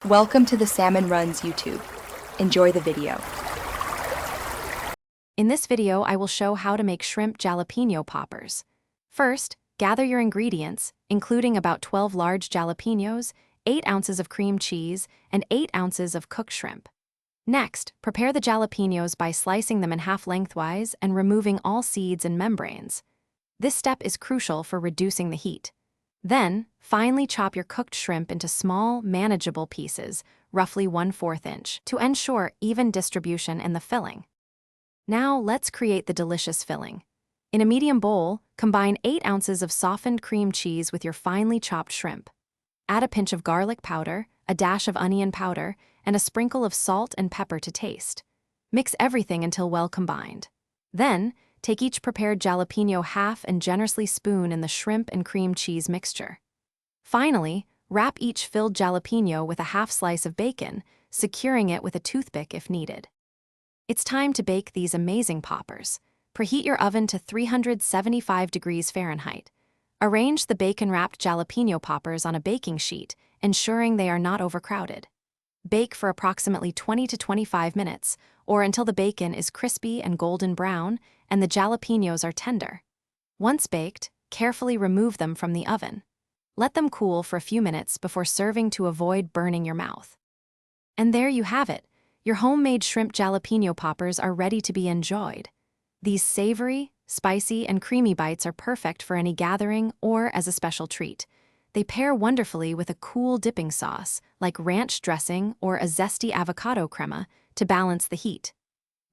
Welcome to the Salmon Runs YouTube. Enjoy the video. In this video, I will show how to make shrimp jalapeno poppers. First, gather your ingredients, including about 12 large jalapenos, 8 ounces of cream cheese, and 8 ounces of cooked shrimp. Next, prepare the jalapenos by slicing them in half lengthwise and removing all seeds and membranes. This step is crucial for reducing the heat. Then, finely chop your cooked shrimp into small, manageable pieces, roughly 1/4 inch, to ensure even distribution in the filling. Now, let's create the delicious filling. In a medium bowl, combine 8 ounces of softened cream cheese with your finely chopped shrimp. Add a pinch of garlic powder, a dash of onion powder, and a sprinkle of salt and pepper to taste. Mix everything until well combined. Then, take each prepared jalapeno half and generously spoon in the shrimp and cream cheese mixture. Finally, wrap each filled jalapeno with a half slice of bacon, securing it with a toothpick if needed. It's time to bake these amazing poppers. Preheat your oven to 375 degrees Fahrenheit. Arrange the bacon-wrapped jalapeno poppers on a baking sheet, ensuring they are not overcrowded. Bake for approximately 20 to 25 minutes, or until the bacon is crispy and golden brown and the jalapenos are tender. Once baked, carefully remove them from the oven. Let them cool for a few minutes before serving to avoid burning your mouth. And there you have it. Your homemade shrimp jalapeno poppers are ready to be enjoyed. These savory, spicy, and creamy bites are perfect for any gathering or as a special treat. They pair wonderfully with a cool dipping sauce, like ranch dressing or a zesty avocado crema, to balance the heat.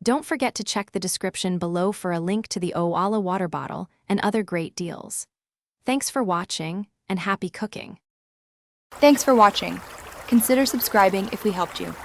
Don't forget to check the description below for a link to the Owala water bottle and other great deals. Thanks for watching, and happy cooking! Thanks for watching. Consider subscribing if we helped you.